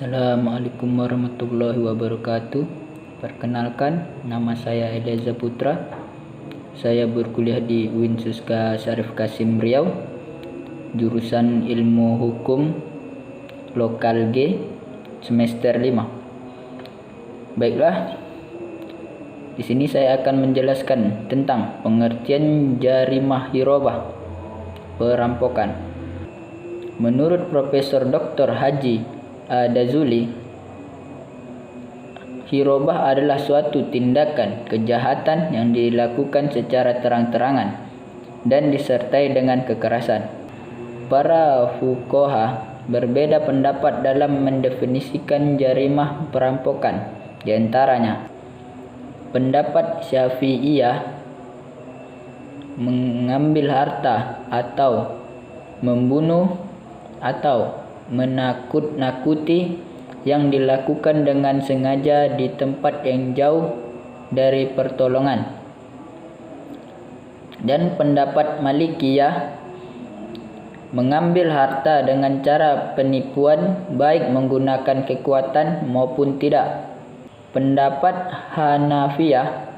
Assalamualaikum warahmatullahi wabarakatuh. Perkenalkan, nama saya Eleza Putra. Saya berkuliah di UIN Suska Syarif Kasim Riau, jurusan Ilmu Hukum Lokal G, semester 5. Baiklah, di sini saya akan menjelaskan tentang pengertian jarimah hirobah, perampokan. Menurut Profesor Dr. Haji Adazuli, hirobah adalah suatu tindakan kejahatan yang dilakukan secara terang-terangan dan disertai dengan kekerasan. Para fuqaha berbeda pendapat dalam mendefinisikan jarimah perampokan. Di antaranya, pendapat Syafi'iyah mengambil harta atau membunuh atau menakut-nakuti yang dilakukan dengan sengaja di tempat yang jauh dari pertolongan. Dan pendapat Malikiyah mengambil harta dengan cara penipuan, baik menggunakan kekuatan maupun tidak. Pendapat Hanafiyah,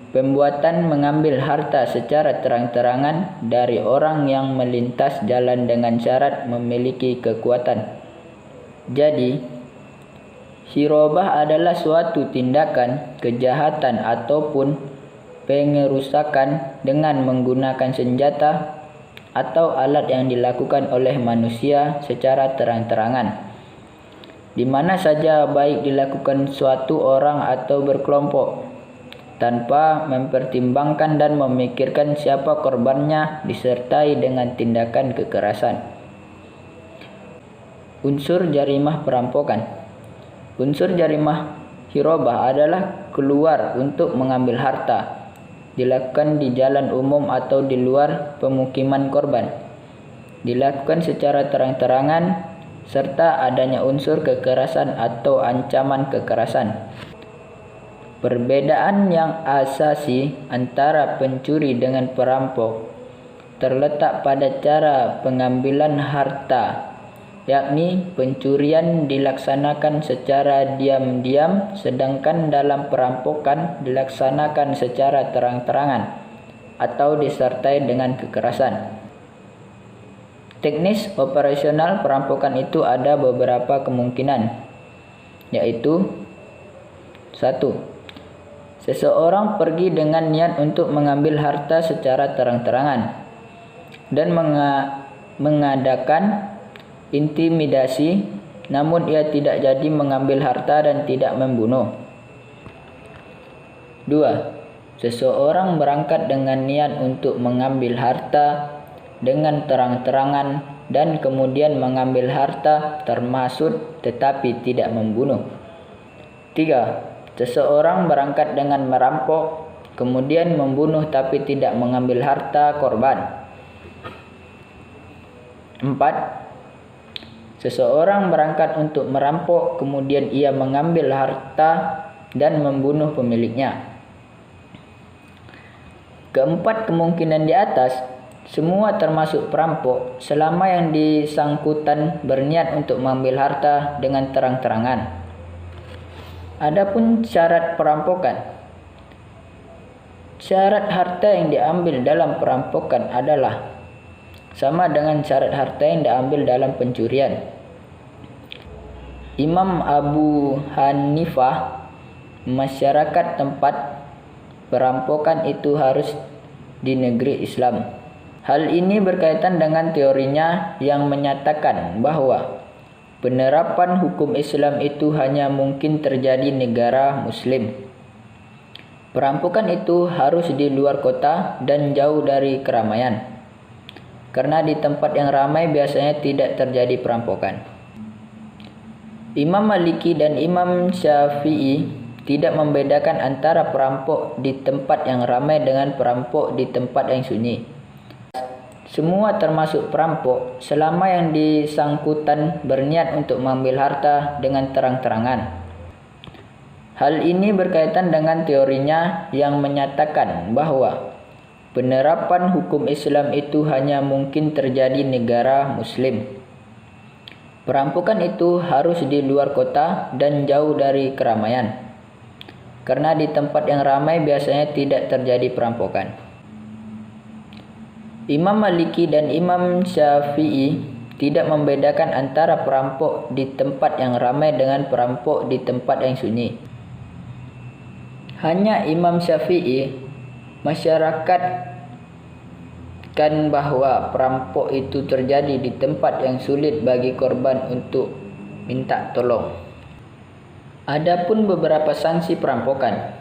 pembuatan mengambil harta secara terang-terangan dari orang yang melintas jalan dengan syarat memiliki kekuatan. Jadi, hirobah adalah suatu tindakan kejahatan ataupun pengerusakan dengan menggunakan senjata atau alat yang dilakukan oleh manusia secara terang-terangan, di mana saja, baik dilakukan suatu orang atau berkelompok, tanpa mempertimbangkan dan memikirkan siapa korbannya, disertai dengan tindakan kekerasan. Unsur jarimah perampokan. Unsur jarimah hirobah adalah keluar untuk mengambil harta, dilakukan di jalan umum atau di luar pemukiman korban, dilakukan secara terang-terangan, serta adanya unsur kekerasan atau ancaman kekerasan. Perbedaan yang asasi antara pencuri dengan perampok terletak pada cara pengambilan harta, yakni pencurian dilaksanakan secara diam-diam, sedangkan dalam perampokan dilaksanakan secara terang-terangan atau disertai dengan kekerasan. Teknis operasional perampokan itu ada beberapa kemungkinan, yaitu 1. Seseorang pergi dengan niat untuk mengambil harta secara terang-terangan dan mengadakan intimidasi, namun ia tidak jadi mengambil harta dan tidak membunuh. 2. Seseorang berangkat dengan niat untuk mengambil harta dengan terang-terangan dan kemudian mengambil harta termaksud tetapi tidak membunuh. 3. Seseorang berangkat dengan merampok, kemudian membunuh tapi tidak mengambil harta korban. 4. Seseorang berangkat untuk merampok, kemudian ia mengambil harta dan membunuh pemiliknya. Keempat kemungkinan di atas, semua termasuk perampok selama yang disangkutan berniat untuk mengambil harta dengan terang-terangan. Adapun syarat perampokan. Syarat harta yang diambil dalam perampokan adalah sama dengan syarat harta yang diambil dalam pencurian. Imam Abu Hanifah, masyarakat tempat perampokan itu harus di negeri Islam. Hal ini berkaitan dengan teorinya yang menyatakan bahwa penerapan hukum Islam itu hanya mungkin terjadi negara Muslim. Perampokan itu harus di luar kota dan jauh dari keramaian, karena di tempat yang ramai biasanya tidak terjadi perampokan. Imam Maliki dan Imam Syafi'i tidak membedakan antara perampok di tempat yang ramai dengan perampok di tempat yang sunyi. Semua termasuk perampok selama yang disangkutan berniat untuk mengambil harta dengan terang-terangan. Hal ini berkaitan dengan teorinya yang menyatakan bahwa penerapan hukum Islam itu hanya mungkin terjadi negara Muslim. Perampokan itu harus di luar kota dan jauh dari keramaian, karena di tempat yang ramai biasanya tidak terjadi perampokan. Imam Maliki dan Imam Syafi'i tidak membedakan antara perampok di tempat yang ramai dengan perampok di tempat yang sunyi. Hanya Imam Syafi'i masyarakatkan bahwa perampok itu terjadi di tempat yang sulit bagi korban untuk minta tolong. Adapun beberapa sanksi perampokan.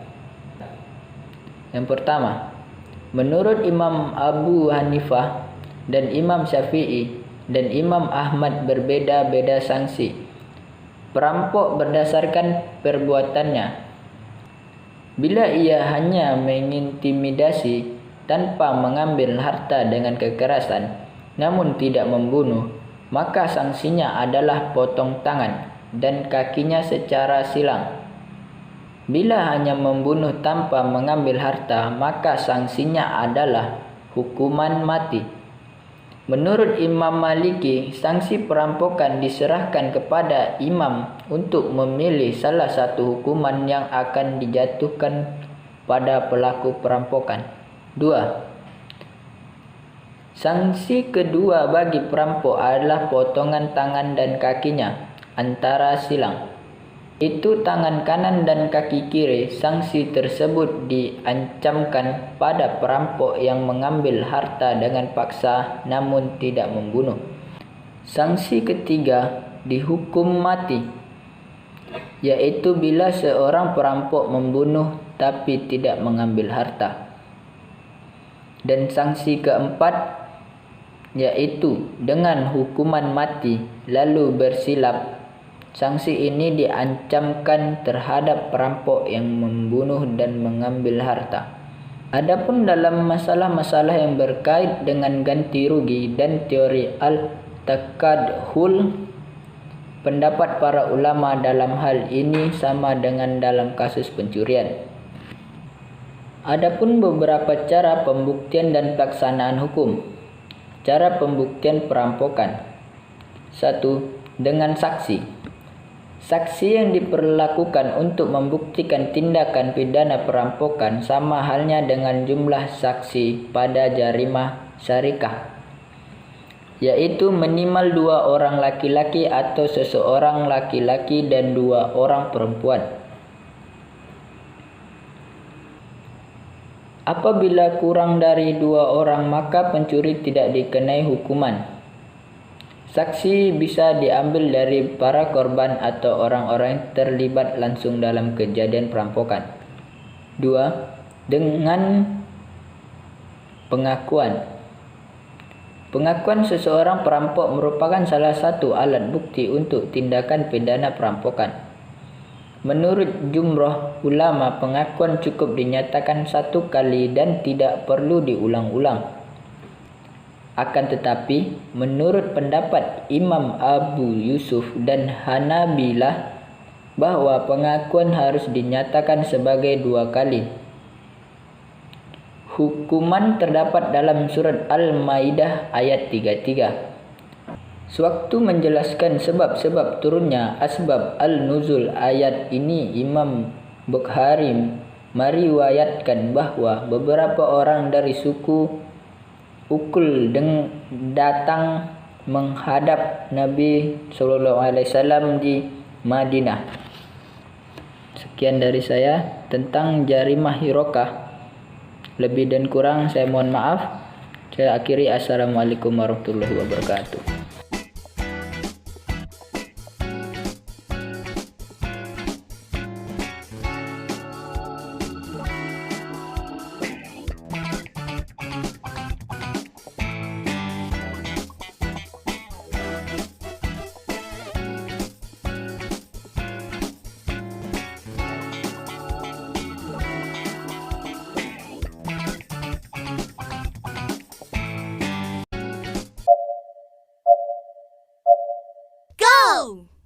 Yang pertama, menurut Imam Abu Hanifah dan Imam Syafi'i dan Imam Ahmad berbeda-beda sanksi perampok berdasarkan perbuatannya. Bila ia hanya mengintimidasi tanpa mengambil harta dengan kekerasan, namun tidak membunuh, maka sanksinya adalah potong tangan dan kakinya secara silang. Bila hanya membunuh tanpa mengambil harta, maka sanksinya adalah hukuman mati. Menurut Imam Maliki, sanksi perampokan diserahkan kepada imam untuk memilih salah satu hukuman yang akan dijatuhkan pada pelaku perampokan. 2. Sanksi kedua bagi perampok adalah potongan tangan dan kakinya antara silang. Itu tangan kanan dan kaki kiri. Sanksi tersebut diancamkan pada perampok yang mengambil harta dengan paksa namun tidak membunuh. Sanksi ketiga dihukum mati, yaitu bila seorang perampok membunuh tapi tidak mengambil harta. Dan sanksi keempat yaitu dengan hukuman mati lalu bersilap. Sanksi ini diancamkan terhadap perampok yang membunuh dan mengambil harta. Adapun dalam masalah-masalah yang berkait dengan ganti rugi dan teori al-takadhul, pendapat para ulama dalam hal ini sama dengan dalam kasus pencurian. Adapun beberapa cara pembuktian dan pelaksanaan hukum. Cara pembuktian perampokan. 1. Dengan saksi. Saksi yang diperlakukan untuk membuktikan tindakan pidana perampokan sama halnya dengan jumlah saksi pada jarimah syarikah, yaitu minimal 2 orang laki-laki atau seseorang laki-laki dan 2 orang perempuan. Apabila kurang dari 2 orang, maka pencuri tidak dikenai hukuman. Saksi bisa diambil dari para korban atau orang-orang yang terlibat langsung dalam kejadian perampokan. 2. Dengan pengakuan. Pengakuan seseorang perampok merupakan salah satu alat bukti untuk tindakan pidana perampokan. Menurut jumhur ulama, pengakuan cukup dinyatakan 1 kali dan tidak perlu diulang-ulang. Akan tetapi, menurut pendapat Imam Abu Yusuf dan Hanabilah, bahwa pengakuan harus dinyatakan sebagai 2 kali. Hukuman terdapat dalam surat Al-Maidah ayat 33. Sewaktu menjelaskan sebab-sebab turunnya asbab al-nuzul ayat ini, Imam Bukhari meriwayatkan bahwa beberapa orang dari suku Ukul datang menghadap Nabi SAW di Madinah. Sekian dari saya tentang jarimah hirokah. Lebih dan kurang saya mohon maaf. Saya akhiri. Assalamualaikum warahmatullahi wabarakatuh. Go!